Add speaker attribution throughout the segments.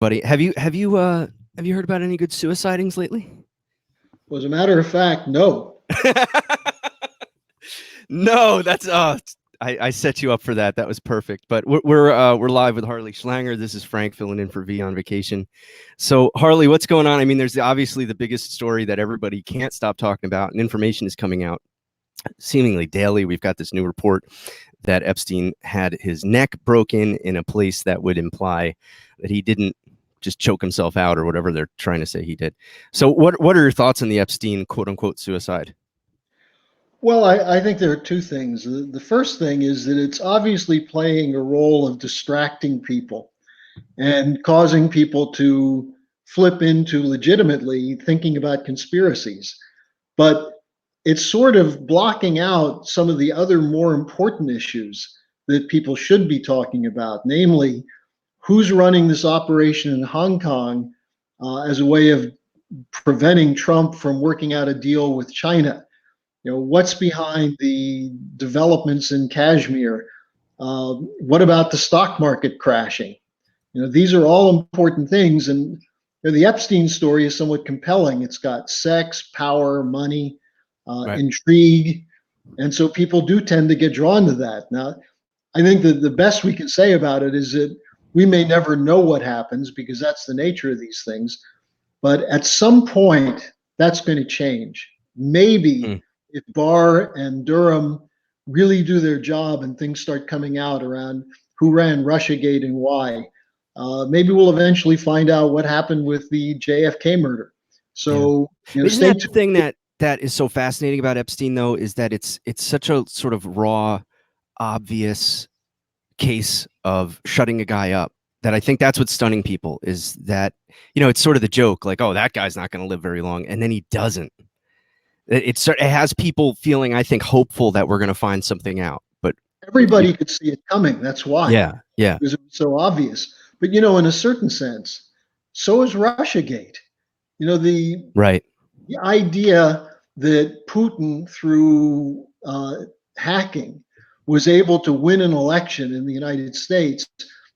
Speaker 1: Buddy, have you heard about any good suicidings lately?
Speaker 2: Well, as a matter of fact, no.
Speaker 1: No, that's I set you up for that. That was perfect. But we're live with Harley Schlanger. This is Frank filling in for V on vacation. So Harley, what's going on? I mean, there's obviously the biggest story that everybody can't stop talking about, and information is coming out seemingly daily. We've got this new report that Epstein had his neck broken in a place that would imply that he didn't just choke himself out or whatever they're trying to say he did. So what are your thoughts on the Epstein quote unquote suicide?
Speaker 2: Well, I think there are two things. The first thing is that it's obviously playing a role of distracting people and causing people to flip into legitimately thinking about conspiracies. But it's sort of blocking out some of the other more important issues that people should be talking about, namely, who's running this operation in Hong Kong as a way of preventing Trump from working out a deal with China. What's behind the developments in Kashmir? What about the stock market crashing? These are all important things. And the Epstein story is somewhat compelling. It's got sex, power, money,
Speaker 1: Right.
Speaker 2: intrigue. And so people do tend to get drawn to that. Now, I think that the best we can say about it is that we may never know what happens because that's the nature of these things. But at some point, that's going to change. Maybe
Speaker 1: Mm.
Speaker 2: if Barr and Durham really do their job and things start coming out around who ran Russiagate and why, maybe we'll eventually find out what happened with the JFK murder.
Speaker 1: Yeah.
Speaker 2: So,
Speaker 1: Isn't
Speaker 2: stay
Speaker 1: that the
Speaker 2: tuned.
Speaker 1: thing that is so fascinating about Epstein though, is that it's such a sort of raw, obvious case of shutting a guy up, that I think that's what's stunning people, is that, it's sort of the joke, like, oh, that guy's not going to live very long, and then he doesn't. It has people feeling, I think, hopeful that we're going to find something out. But
Speaker 2: Everybody could see it coming. That's why,
Speaker 1: yeah, yeah,
Speaker 2: because it was so obvious. But, in a certain sense, so is Russiagate. You know, the
Speaker 1: right,
Speaker 2: the idea that Putin, through hacking, was able to win an election in the United States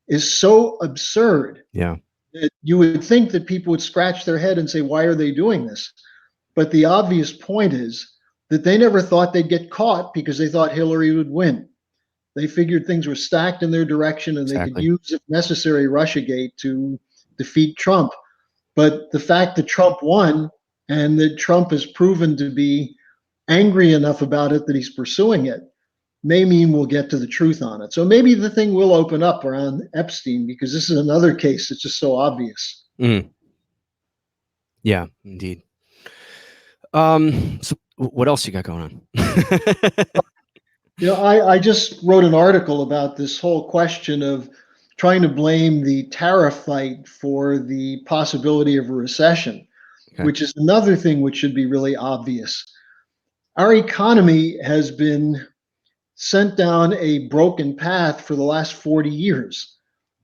Speaker 2: is so absurd
Speaker 1: yeah,
Speaker 2: that you would think that people would scratch their head and say, why are they doing this? But the obvious point is that they never thought they'd get caught because they thought Hillary would win. They figured things were stacked in their direction and they could
Speaker 1: exactly.
Speaker 2: use, if necessary, Russiagate to defeat Trump. But the fact that Trump won and that Trump has proven to be angry enough about it that he's pursuing it may mean we'll get to the truth on it. So maybe the thing will open up around Epstein because this is another case that's just so obvious.
Speaker 1: Mm. Yeah, indeed. So what else you got going on?
Speaker 2: I just wrote an article about this whole question of trying to blame the tariff fight for the possibility of a recession,
Speaker 1: Okay.
Speaker 2: which is another thing which should be really obvious. Our economy has been sent down a broken path for the last 40 years.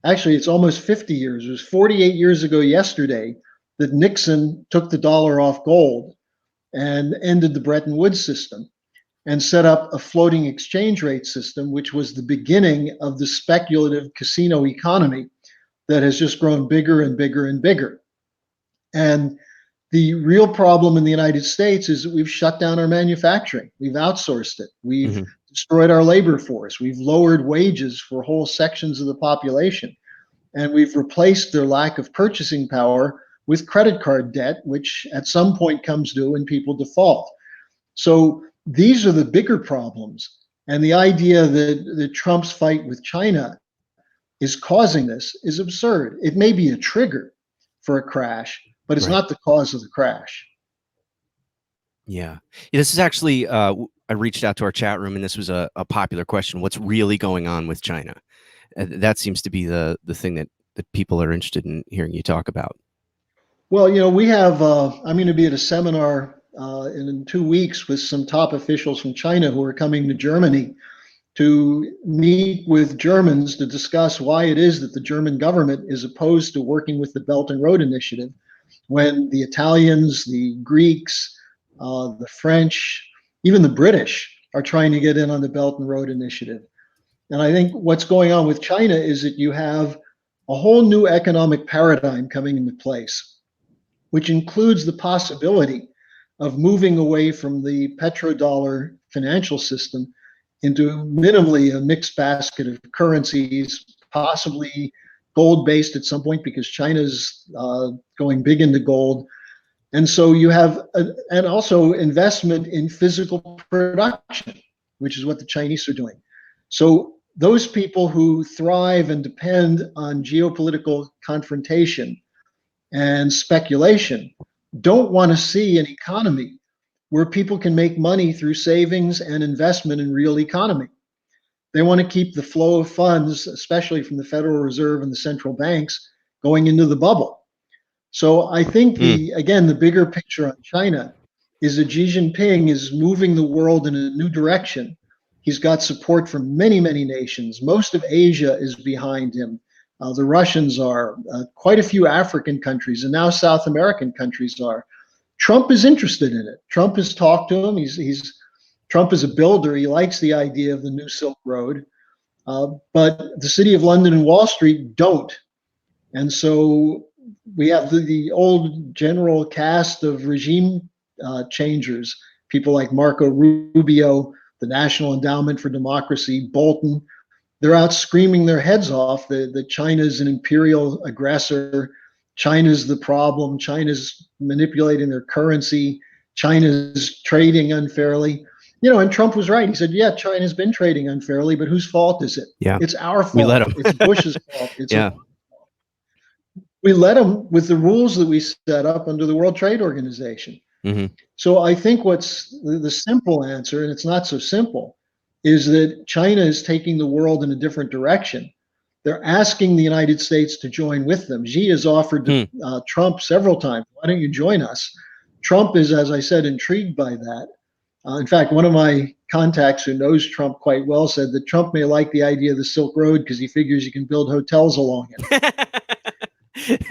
Speaker 2: Actually, it's almost 50 years. It was 48 years ago yesterday that Nixon took the dollar off gold and ended the Bretton Woods system and set up a floating exchange rate system, which was the beginning of the speculative casino economy that has just grown bigger and bigger and bigger. And the real problem in the United States is that we've shut down our manufacturing. We've outsourced it. We've
Speaker 1: Hmm.
Speaker 2: destroyed our labor force. We've lowered wages for whole sections of the population. And we've replaced their lack of purchasing power with credit card debt, which at some point comes due and people default. So these are the bigger problems. And the idea that Trump's fight with China is causing this is absurd. It may be a trigger for a crash, but it's
Speaker 1: Right.
Speaker 2: not the cause of the crash.
Speaker 1: Yeah. This is actually, I reached out to our chat room, and this was a popular question. What's really going on with China? That seems to be the thing that people are interested in hearing you talk about.
Speaker 2: Well, we have, I'm going to be at a seminar in 2 weeks with some top officials from China who are coming to Germany to meet with Germans to discuss why it is that the German government is opposed to working with the Belt and Road Initiative when the Italians, the Greeks, the French, even the British are trying to get in on the Belt and Road Initiative. And I think what's going on with China is that you have a whole new economic paradigm coming into place, which includes the possibility of moving away from the petrodollar financial system into minimally a mixed basket of currencies, possibly gold based at some point because China's going big into gold. And so you have, and also investment in physical production, which is what the Chinese are doing. So those people who thrive and depend on geopolitical confrontation and speculation don't want to see an economy where people can make money through savings and investment in real economy. They want to keep the flow of funds, especially from the Federal Reserve and the central banks, going into the bubble. So I think the bigger picture on China is that Xi Jinping is moving the world in a new direction. He's got support from many, many nations. Most of Asia is behind him. The Russians are, quite a few African countries, and now South American countries are. Trump is interested in it. Trump has talked to him. Trump is a builder. He likes the idea of the new Silk Road, but the City of London and Wall Street don't. And so we have the old general cast of regime changers, people like Marco Rubio, the National Endowment for Democracy, Bolton. They're out screaming their heads off that China's an imperial aggressor. China's the problem. China's manipulating their currency. China's trading unfairly. And Trump was right. He said, yeah, China's been trading unfairly, but whose fault is it?
Speaker 1: Yeah.
Speaker 2: It's our fault.
Speaker 1: We let him.
Speaker 2: It's Bush's fault.
Speaker 1: Yeah.
Speaker 2: We let them with the rules that we set up under the World Trade Organization.
Speaker 1: Mm-hmm.
Speaker 2: So I think what's the simple answer, and it's not so simple, is that China is taking the world in a different direction. They're asking the United States to join with them. Xi has offered to Trump several times, why don't you join us? Trump is, as I said, intrigued by that. In fact, one of my contacts who knows Trump quite well said that Trump may like the idea of the Silk Road because he figures you can build hotels along it.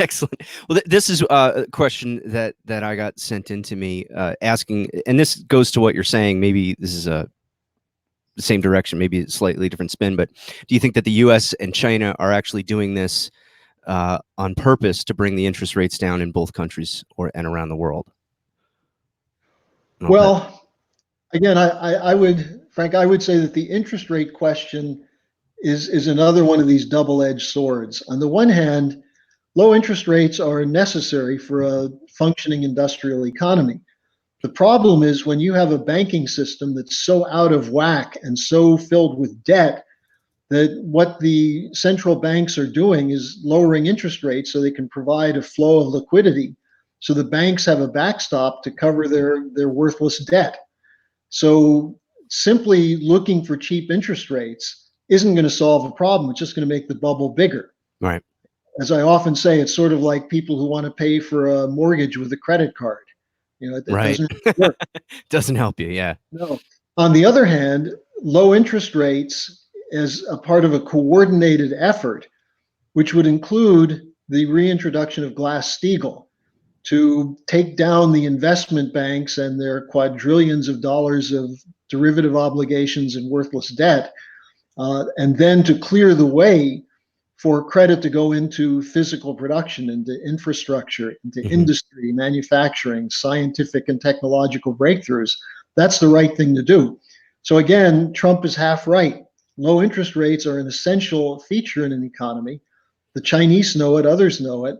Speaker 1: Excellent. Well, this is a question that I got sent in to me asking, and this goes to what you're saying. Maybe this is the same direction, maybe a slightly different spin, but do you think that the U.S. and China are actually doing this on purpose to bring the interest rates down in both countries and around the world?
Speaker 2: Well, again, I would, Frank, I would say that the interest rate question is another one of these double-edged swords. On the one hand, low interest rates are necessary for a functioning industrial economy. The problem is when you have a banking system that's so out of whack and so filled with debt that what the central banks are doing is lowering interest rates so they can provide a flow of liquidity. So the banks have a backstop to cover their worthless debt. So simply looking for cheap interest rates isn't going to solve a problem. It's just going to make the bubble bigger.
Speaker 1: Right.
Speaker 2: As I often say, it's sort of like people who want to pay for a mortgage with a credit card. It
Speaker 1: right.
Speaker 2: doesn't work.
Speaker 1: Doesn't help you, yeah.
Speaker 2: No. On the other hand, low interest rates as a part of a coordinated effort, which would include the reintroduction of Glass-Steagall to take down the investment banks and their quadrillions of dollars of derivative obligations and worthless debt, and then to clear the way for credit to go into physical production, into infrastructure, into industry, manufacturing, scientific and technological breakthroughs. That's the right thing to do. So again, Trump is half right. Low interest rates are an essential feature in an economy. The Chinese know it, others know it,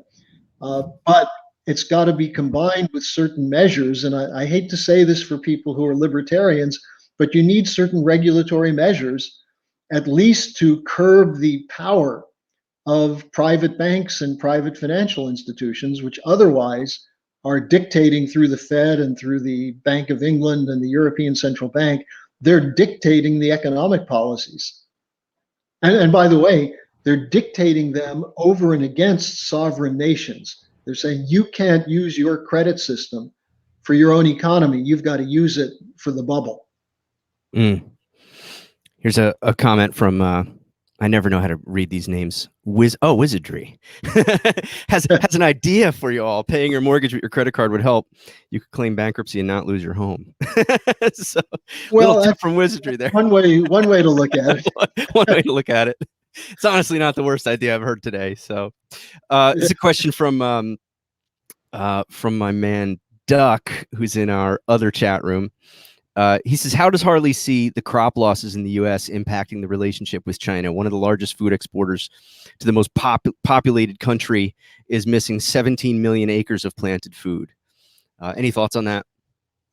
Speaker 2: but it's got to be combined with certain measures. And I hate to say this for people who are libertarians, but you need certain regulatory measures, at least to curb the power of private banks and private financial institutions, which otherwise are dictating through the Fed and through the Bank of England and the European Central Bank. They're dictating the economic policies. And by the way, they're dictating them over and against sovereign nations. They're saying you can't use your credit system for your own economy. You've got to use it for the bubble.
Speaker 1: Here's a comment from I never know how to read these names. Wizardry has an idea for you all. Paying your mortgage with your credit card would help. You could claim bankruptcy and not lose your home. So, well, tip from Wizardry there.
Speaker 2: One way to look at it.
Speaker 1: One way to look at it. It's honestly not the worst idea I've heard today. So, it's a question from my man Duck, who's in our other chat room. He says, how does Harley see the crop losses in the U.S. impacting the relationship with China? One of the largest food exporters to the most populated country is missing 17 million acres of planted food. Any thoughts on that?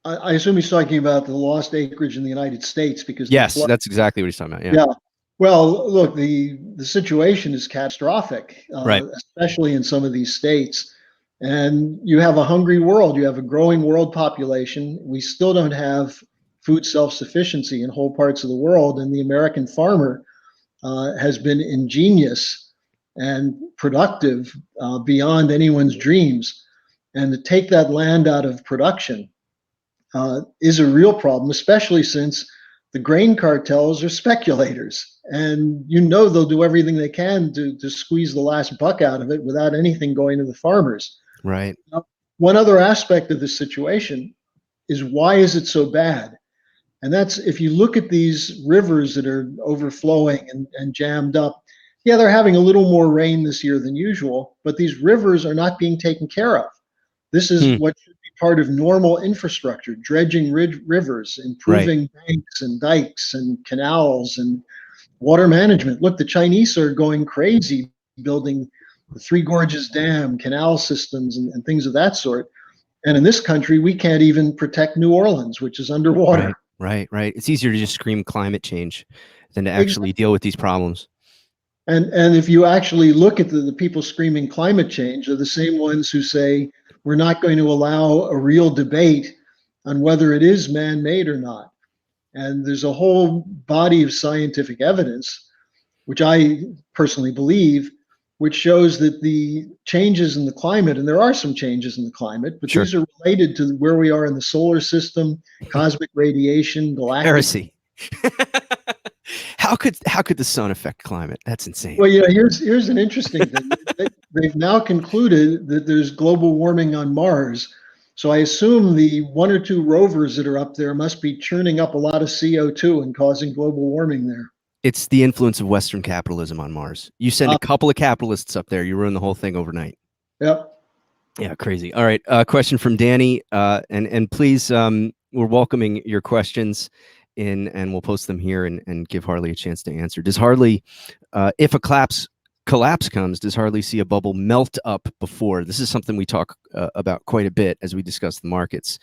Speaker 2: I assume he's talking about the lost acreage in the United States because the
Speaker 1: Yes,
Speaker 2: flood.
Speaker 1: that's exactly what he's talking about. Yeah.
Speaker 2: Yeah. Well, look, the situation is catastrophic,
Speaker 1: Right.
Speaker 2: especially in some of these states. And you have a hungry world. You have a growing world population. We still don't have food self-sufficiency in whole parts of the world. And the American farmer has been ingenious and productive beyond anyone's dreams. And to take that land out of production is a real problem, especially since the grain cartels are speculators. And you know they'll do everything they can to squeeze the last buck out of it without anything going to the farmers.
Speaker 1: Right.
Speaker 2: Now, one other aspect of this situation is why is it so bad? And that's if you look at these rivers that are overflowing and jammed up, yeah, they're having a little more rain this year than usual, but these rivers are not being taken care of. This is
Speaker 1: Hmm.
Speaker 2: what should be part of normal infrastructure, dredging rivers,
Speaker 1: Right.
Speaker 2: improving banks and dikes and canals and water management. Look, the Chinese are going crazy building the Three Gorges Dam, canal systems, and things of that sort. And in this country, we can't even protect New Orleans, which is
Speaker 1: Right.
Speaker 2: underwater.
Speaker 1: Right. It's easier to just scream climate change than to
Speaker 2: Exactly.
Speaker 1: actually deal with these problems.
Speaker 2: And if you actually look at the people screaming climate change, they're the same ones who say we're not going to allow a real debate on whether it is man-made or not. And there's a whole body of scientific evidence, which I personally believe, which shows that the changes in the climate, and there are some changes in the climate, but
Speaker 1: Sure.
Speaker 2: these are related to where we are in the solar system, cosmic radiation, galactic.
Speaker 1: Heresy. How could the sun affect climate? That's insane.
Speaker 2: Well, here's an interesting thing. They've now concluded that there's global warming on Mars. So I assume the one or two rovers that are up there must be churning up a lot of CO2 and causing global warming there.
Speaker 1: It's the influence of Western capitalism on Mars. You send a couple of capitalists up there, you ruin the whole thing overnight.
Speaker 2: Yep.
Speaker 1: Yeah, crazy. All right, question from Danny, and please, we're welcoming your questions in, and we'll post them here and give Harley a chance to answer. Does Harley, if a collapse comes, does Harley see a bubble melt up before? This is something we talk about quite a bit as we discuss the markets,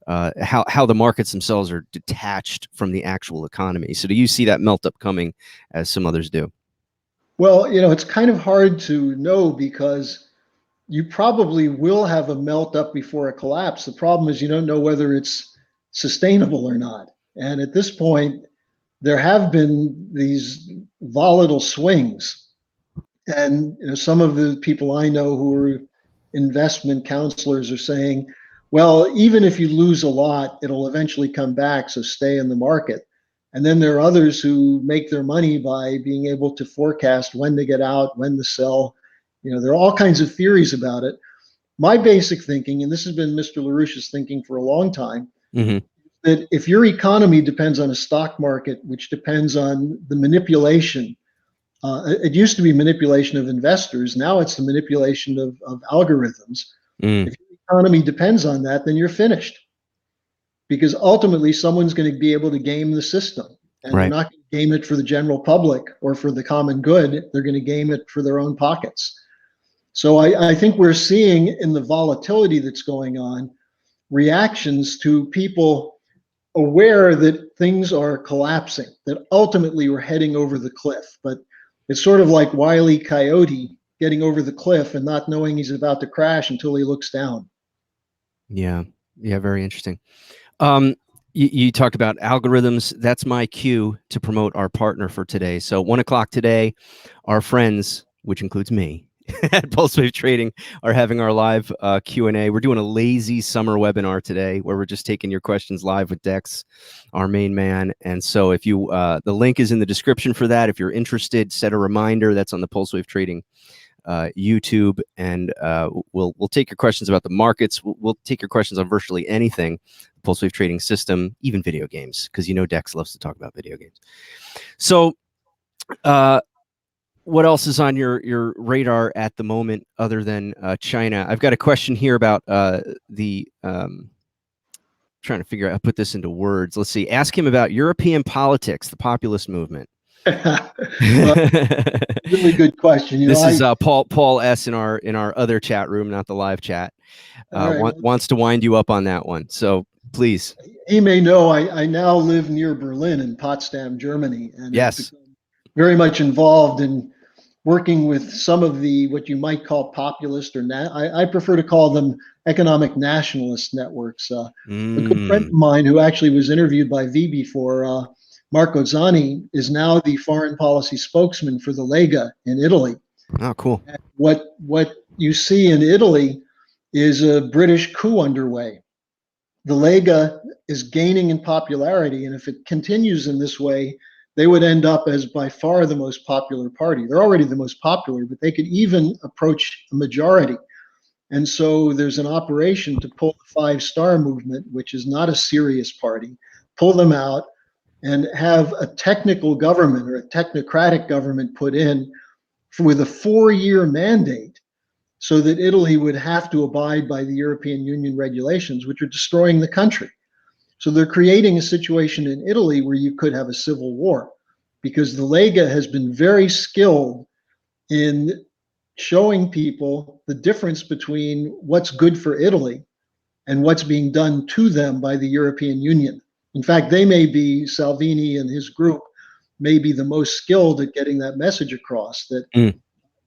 Speaker 1: how the markets themselves are detached from the actual economy. So do you see that melt up coming as some others do?
Speaker 2: Well, it's kind of hard to know because you probably will have a melt up before a collapse. The problem is you don't know whether it's sustainable or not. And at this point, there have been these volatile swings. And some of the people I know who are investment counselors are saying, well, even if you lose a lot, it'll eventually come back. So stay in the market. And then there are others who make their money by being able to forecast when to get out, when to sell. There are all kinds of theories about it. My basic thinking, and this has been Mr. LaRouche's thinking for a long time,
Speaker 1: Mm-hmm.
Speaker 2: that if your economy depends on a stock market, which depends on the manipulation, it used to be manipulation of investors. Now it's the manipulation of algorithms.
Speaker 1: Mm,
Speaker 2: If your economy depends on that, then you're finished because ultimately someone's going to be able to game the system. And they're
Speaker 1: right.
Speaker 2: not going to game it for the general public or for the common good. They're going to game it for their own pockets. So I think we're seeing in the volatility that's going on reactions to people aware that things are collapsing, that ultimately we're heading over the cliff. But it's sort of like Wile E. Coyote getting over the cliff and not knowing he's about to crash until he looks down.
Speaker 1: Yeah. Yeah. Very interesting. Um, you talked about algorithms. That's my cue to promote our partner for today. So 1 o'clock today, our friends, which includes me, at Pulse Wave Trading, are having our live Q&A. We're doing a lazy summer webinar today where we're just taking your questions live with Dex, our main man. And so if you, the link is in the description for that. If you're interested, set a reminder. That's on the Pulse Wave Trading YouTube, and we'll take your questions about the markets. We'll take your questions on virtually anything, Pulse Wave Trading System, even video games, because Dex loves to talk about video games. So what else is on your radar at the moment other than China? I've got a question here about the trying to figure out how to put this into words. Let's see. Ask him about European politics, the populist movement.
Speaker 2: Well, really good question.
Speaker 1: This is Paul S in our other chat room, not the live chat.
Speaker 2: Right.
Speaker 1: Wants to wind you up on that one. So please.
Speaker 2: He may know I now live near Berlin in Potsdam, Germany, and have
Speaker 1: Yes.
Speaker 2: become very much involved in working with some of the what you might call populist or I prefer to call them economic nationalist networks. A good friend of mine who actually was interviewed by V before, Marco Zanni, is now the foreign policy spokesman for the Lega in Italy.
Speaker 1: Oh, cool.
Speaker 2: And what you see in Italy is a British coup underway. The Lega is gaining in popularity, and if it continues in this way, they would end up as by far the most popular party. They're already the most popular, but they could even approach a majority. And so there's an operation to pull the Five Star Movement, which is not a serious party, pull them out and have a technical government or a technocratic government put in with a 4-year mandate so that Italy would have to abide by the European Union regulations, which are destroying the country. So they're creating a situation in Italy where you could have a civil war because the Lega has been very skilled in showing people the difference between what's good for Italy and what's being done to them by the European Union. In fact, they may be, Salvini and his group may be the most skilled at getting that message across that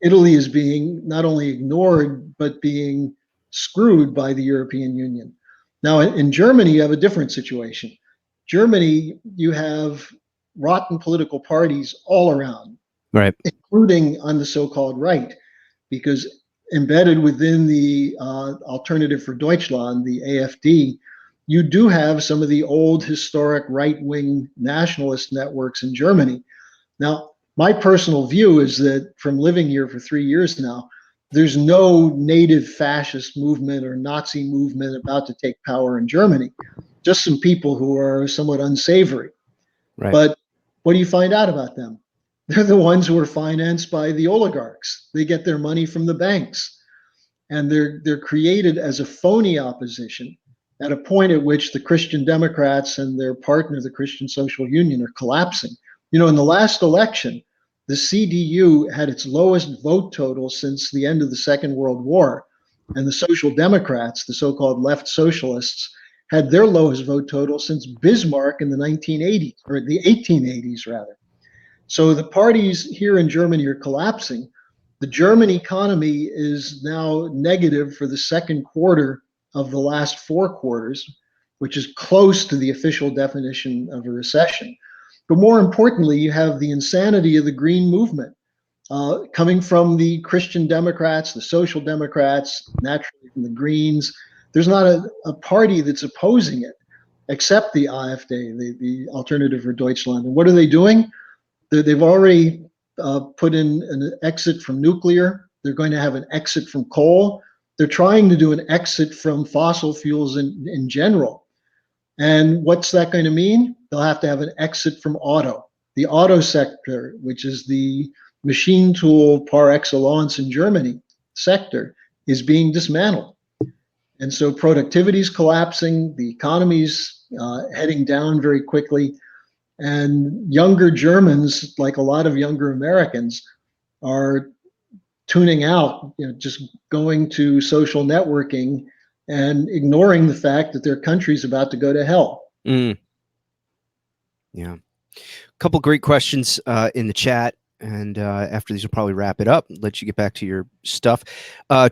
Speaker 2: Italy is being not only ignored, but being screwed by the European Union. Now, in Germany, you have a different situation. Germany, you have rotten political parties all around,
Speaker 1: right,
Speaker 2: including on the so-called right, because embedded within the Alternative for Deutschland, the AfD, you do have some of the old historic right-wing nationalist networks in Germany. Now, my personal view is that from living here for 3 years now, there's no native fascist movement or Nazi movement about to take power in Germany. Just some people who are somewhat unsavory.
Speaker 1: right.
Speaker 2: But what do you find out about them? They're the ones who are financed by the oligarchs. They get their money from the banks. And they're created as a phony opposition at a point at which the Christian Democrats and their partner, the Christian Social Union, are collapsing. You know, in the last election, the CDU had its lowest vote total since the end of the Second World War. And the Social Democrats, the so-called left socialists, had their lowest vote total since Bismarck in the 1980s, or the 1880s, rather. So the parties here in Germany are collapsing. The German economy is now negative for the second quarter of the last 4 quarters, which is close to the official definition of a recession. But more importantly, you have the insanity of the Green Movement coming from the Christian Democrats, the Social Democrats, naturally from the Greens. There's not a party that's opposing it except the AfD, the Alternative for Deutschland. And what are they doing? They've already put in an exit from nuclear. They're going to have an exit from coal. They're trying to do an exit from fossil fuels in general. And what's that going to mean? They'll have to have an exit from auto. The auto sector, which is the machine tool par excellence in Germany sector, is being dismantled. And so productivity is collapsing. The economy's heading down very quickly. And younger Germans, like a lot of younger Americans, are tuning out, just going to social networking and ignoring the fact that their country's about to go to hell.
Speaker 1: Yeah. A couple great questions in the chat. And after these, we'll probably wrap it up, let you get back to your stuff.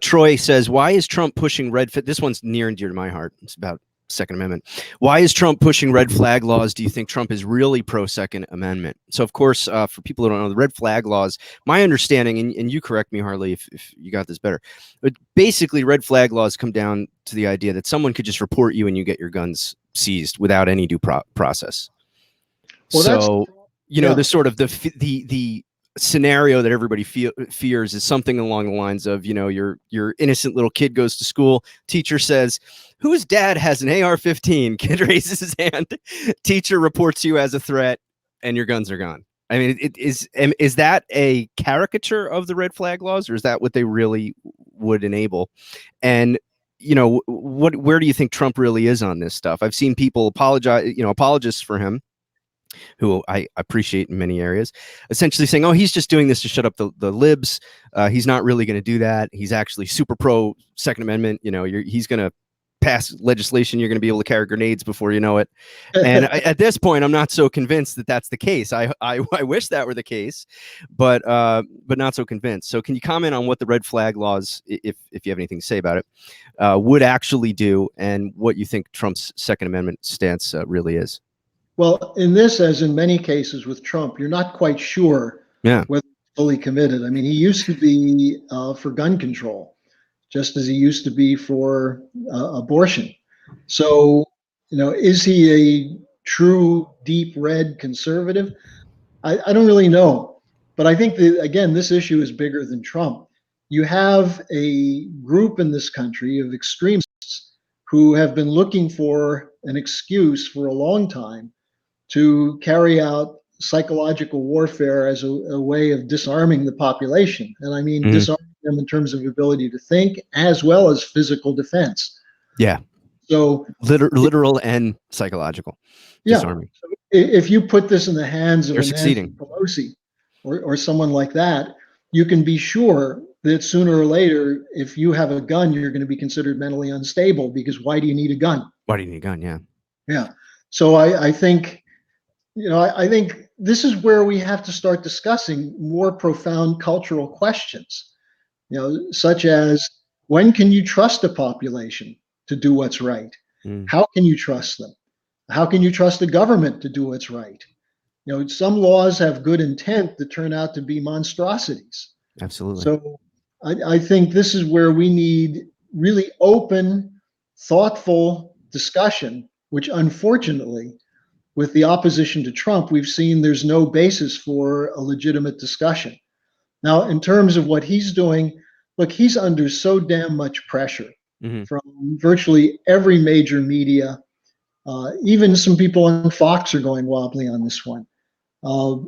Speaker 1: Troy says, why is Trump pushing red? This one's near and dear to my heart. It's about Second Amendment. Why is Trump pushing red flag laws? Do you think Trump is really pro Second Amendment? So, of course, for people who don't know, the red flag laws, my understanding, and you correct me, Harley, if you got this better, but basically red flag laws come down to the idea that someone could just report you and you get your guns seized without any due process. Well, so, the sort of the scenario that everybody fears is something along the lines of, your innocent little kid goes to school, teacher says, whose dad has an AR-15? Kid raises his hand, teacher reports you as a threat, and your guns are gone. I mean, is that a caricature of the red flag laws, or is that what they really would enable? And where do you think Trump really is on this stuff? I've seen people apologists for him, who I appreciate in many areas, essentially saying, "Oh, he's just doing this to shut up the libs. He's not really going to do that. He's actually super pro Second Amendment. He's going to pass legislation. You're going to be able to carry grenades before you know it." And at this point, I'm not so convinced that that's the case. I wish that were the case, but not so convinced. So, can you comment on what the red flag laws, if you have anything to say about it, would actually do, and what you think Trump's Second Amendment stance really is?
Speaker 2: Well, in this, as in many cases with Trump, you're not quite sure
Speaker 1: Yeah.
Speaker 2: whether he's fully committed. I mean, he used to be for gun control, just as he used to be for abortion. So, is he a true deep red conservative? I don't really know. But I think that, again, this issue is bigger than Trump. You have a group in this country of extremists who have been looking for an excuse for a long time to carry out psychological warfare as a way of disarming the population. And I mean, disarming them in terms of ability to think as well as physical defense.
Speaker 1: Yeah.
Speaker 2: So
Speaker 1: literal and psychological disarming.
Speaker 2: So if you put this in the hands of
Speaker 1: They're
Speaker 2: a Nancy
Speaker 1: succeeding.
Speaker 2: Pelosi or someone like that, you can be sure that sooner or later, if you have a gun, you're going to be considered mentally unstable, because why do you need a gun?
Speaker 1: Why do you need a gun? Yeah.
Speaker 2: Yeah. So I think, I think this is where we have to start discussing more profound cultural questions, such as, when can you trust a population to do what's right? How can you trust them? How can you trust the government to do what's right? Some laws have good intent that turn out to be monstrosities.
Speaker 1: Absolutely.
Speaker 2: So I think this is where we need really open, thoughtful discussion, which unfortunately, with the opposition to Trump, we've seen there's no basis for a legitimate discussion. Now, in terms of what he's doing, look, he's under so damn much pressure from virtually every major media. Even some people on Fox are going wobbly on this one.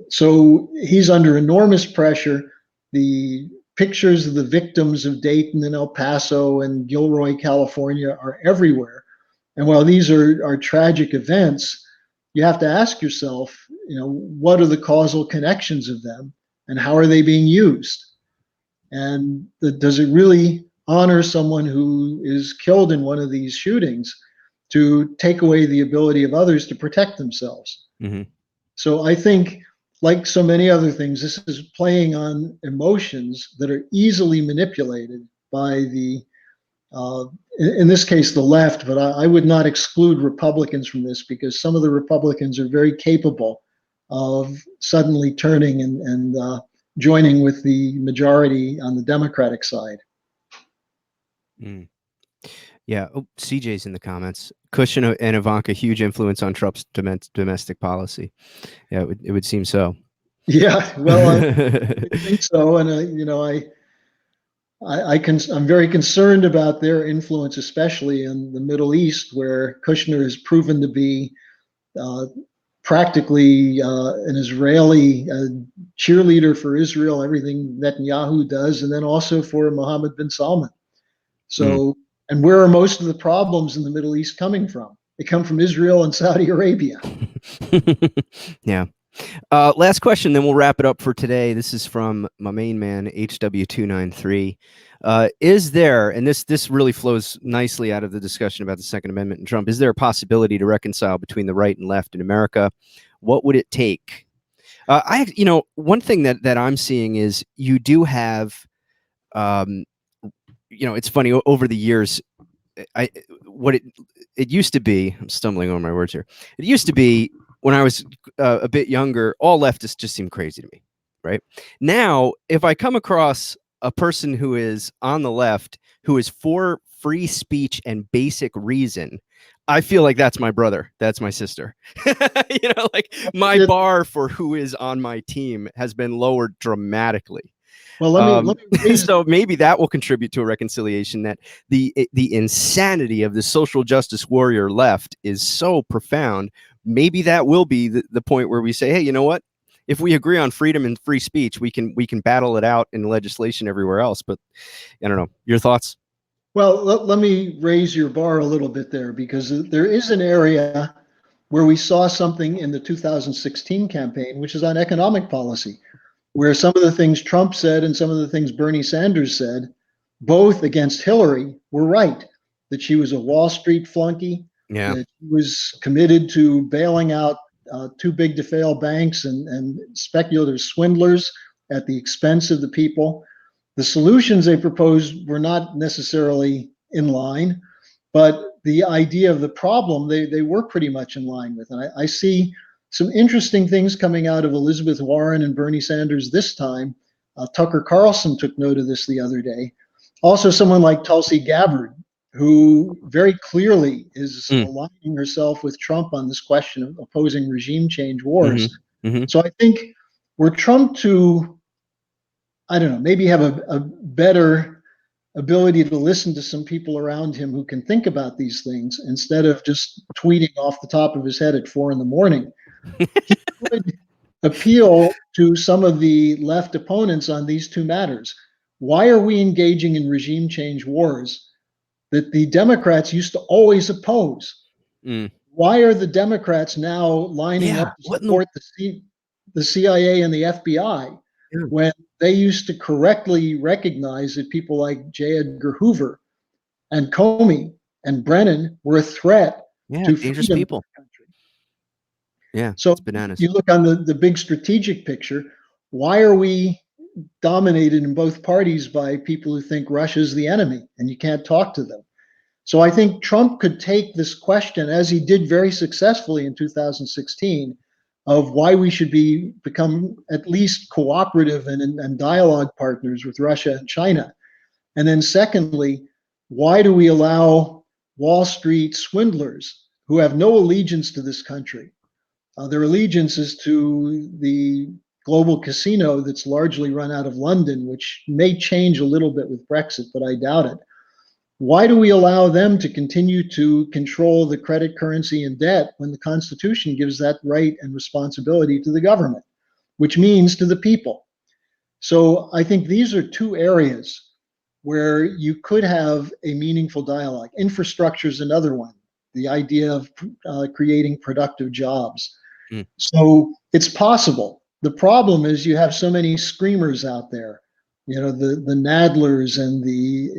Speaker 2: So he's under enormous pressure. The pictures of the victims of Dayton and El Paso and Gilroy, California are everywhere. And while these are tragic events, you have to ask yourself, what are the causal connections of them and how are they being used? And does it really honor someone who is killed in one of these shootings to take away the ability of others to protect themselves? So I think, like so many other things, this is playing on emotions that are easily manipulated by in this case, the left, but I would not exclude Republicans from this, because some of the Republicans are very capable of suddenly turning and joining with the majority on the Democratic side.
Speaker 1: Yeah. Oh, CJ's in the comments. Cushion and Ivanka, huge influence on Trump's domestic policy. Yeah, it would seem so.
Speaker 2: Yeah, well, I think so. And, I'm very concerned about their influence, especially in the Middle East, where Kushner has proven to be practically an Israeli cheerleader for Israel, everything Netanyahu does, and then also for Mohammed bin Salman. So, and where are most of the problems in the Middle East coming from? They come from Israel and Saudi Arabia.
Speaker 1: Yeah. Last question, then we'll wrap it up for today. This is from my main man, HW293. Is there, and this really flows nicely out of the discussion about the Second Amendment and Trump, is there a possibility to reconcile between the right and left in America? What would it take? One thing that I'm seeing is you do have, it's funny, over the years, it used to be, I'm stumbling over my words here. It used to be, when I was a bit younger, all leftists just seemed crazy to me, right? Now, if I come across a person who is on the left, who is for free speech and basic reason, I feel like that's my brother. That's my sister. Like my bar for who is on my team has been lowered dramatically.
Speaker 2: Well, let me
Speaker 1: so maybe that will contribute to a reconciliation, that the insanity of the social justice warrior left is so profound. Maybe that will be the point where we say, hey, you know what? if we agree on freedom and free speech, we can battle it out in legislation everywhere else. But I don't know. Your thoughts?
Speaker 2: Well, let me raise your bar a little bit there, because there is an area where we saw something in the 2016 campaign, which is on economic policy, where some of the things Trump said and some of the things Bernie Sanders said, both against Hillary, were right. That she was a Wall Street flunky,
Speaker 1: Yeah.
Speaker 2: that she was committed to bailing out too big to fail banks and speculative swindlers at the expense of the people. The solutions they proposed were not necessarily in line, but the idea of the problem they were pretty much in line with. And I see some interesting things coming out of Elizabeth Warren and Bernie Sanders this time. Tucker Carlson took note of this the other day. Also, someone like Tulsi Gabbard, who very clearly is
Speaker 1: Mm.
Speaker 2: aligning herself with Trump on this question of opposing regime change
Speaker 1: Hmm.
Speaker 2: wars.
Speaker 1: Hmm.
Speaker 2: So I think were Trump to, I don't know, maybe have a better ability to listen to some people around him who can think about these things instead of just tweeting off the top of his head at 4 a.m, he could appeal to some of the left opponents on these two matters. Why are we engaging in regime change wars that the Democrats used to always oppose?
Speaker 1: Mm.
Speaker 2: Why are the Democrats now lining
Speaker 1: Yeah.
Speaker 2: up to
Speaker 1: What in the?
Speaker 2: support the CIA and the FBI
Speaker 1: Yeah.
Speaker 2: when they used to correctly recognize that people like J. Edgar Hoover and Comey and Brennan were a threat
Speaker 1: Yeah.
Speaker 2: to
Speaker 1: Dangerous
Speaker 2: freedom in
Speaker 1: people.
Speaker 2: the country?
Speaker 1: Yeah.
Speaker 2: So
Speaker 1: It's bananas.
Speaker 2: you look on the big strategic picture, why are we dominated in both parties by people who think Russia's the enemy and you can't talk to them? So I think Trump could take this question, as he did very successfully in 2016, of why we should become at least cooperative and dialogue partners with Russia and China. And then secondly, why do we allow Wall Street swindlers who have no allegiance to this country? Their allegiance is to the global casino that's largely run out of London, which may change a little bit with Brexit, but I doubt it. Why do we allow them to continue to control the credit, currency, and debt when the Constitution gives that right and responsibility to the government, which means to the people? So I think these are two areas where you could have a meaningful dialogue. Infrastructure is another one, the idea of creating productive jobs.
Speaker 1: Mm.
Speaker 2: So it's possible. The problem is you have so many screamers out there, the Nadlers and the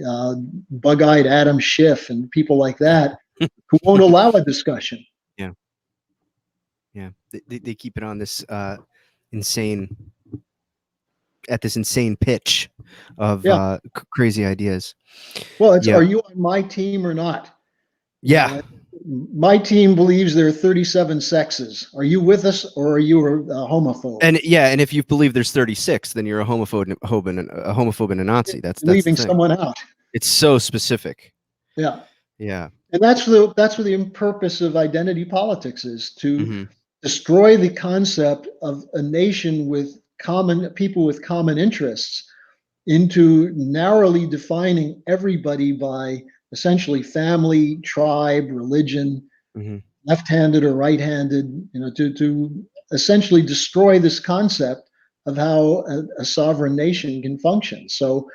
Speaker 2: bug-eyed Adam Schiff and people like that who won't allow a discussion.
Speaker 1: Yeah. Yeah. They keep it on this insane at this insane pitch of
Speaker 2: Yeah.
Speaker 1: crazy ideas.
Speaker 2: Well, it's,
Speaker 1: Yeah.
Speaker 2: are you on my team or not?
Speaker 1: Yeah.
Speaker 2: My team believes there are 37 sexes. Are you with us or are you a homophobe?
Speaker 1: And yeah, and if you believe there's 36, then you're a homophobe and a Nazi. That's the
Speaker 2: Leaving
Speaker 1: thing.
Speaker 2: someone out.
Speaker 1: It's so specific.
Speaker 2: Yeah.
Speaker 1: Yeah.
Speaker 2: And that's what the purpose of identity politics is, to
Speaker 1: Hmm.
Speaker 2: destroy the concept of a nation with common people with common interests into narrowly defining everybody by essentially family, tribe, religion,
Speaker 1: Hmm.
Speaker 2: left-handed or right-handed, to essentially destroy this concept of how a sovereign nation can function. So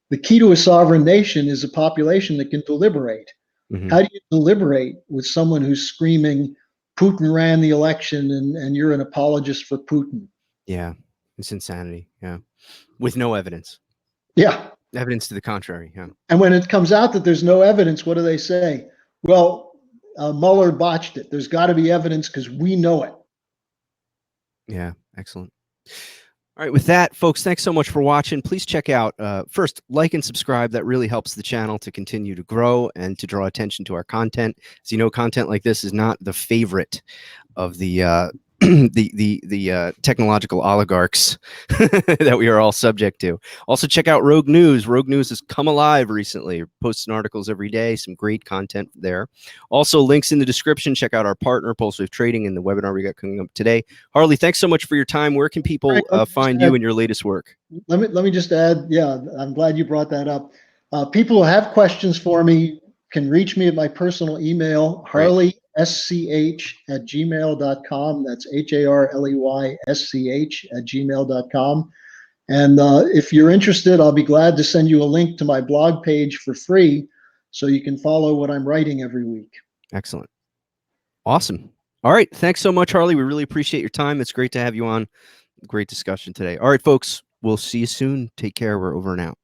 Speaker 2: the key to a sovereign nation is a population that can deliberate.
Speaker 1: Hmm.
Speaker 2: How do you deliberate with someone who's screaming, Putin ran the election and you're an apologist for Putin?
Speaker 1: Yeah. It's insanity. Yeah. With no evidence.
Speaker 2: Yeah.
Speaker 1: Evidence to the contrary. Yeah.
Speaker 2: And when it comes out that there's no evidence, what do they say? Well, Mueller botched it. There's got to be evidence because we know it.
Speaker 1: Yeah. Excellent. All right, with that, folks, thanks so much for watching. Please check out, first, like and subscribe. That really helps the channel to continue to grow and to draw attention to our content. As you know, content like this is not the favorite of the the technological oligarchs that we are all subject to. Also, check out Rogue News. Rogue News has come alive recently. We're posting articles every day. Some great content there. Also, links in the description. Check out our partner, PulseWave Trading, and the webinar we got coming up today. Harley, thanks so much for your time. Where can people find you and your latest work?
Speaker 2: Let me just add. Yeah, I'm glad you brought that up. People who have questions for me can reach me at my personal email,
Speaker 1: Right.
Speaker 2: harley@gmail.com. That's harleysch@gmail.com. And if you're interested, I'll be glad to send you a link to my blog page for free so you can follow what I'm writing every week.
Speaker 1: Excellent. Awesome. All right. Thanks so much, Harley. We really appreciate your time. It's great to have you on. Great discussion today. All right, folks. We'll see you soon. Take care. We're over and out.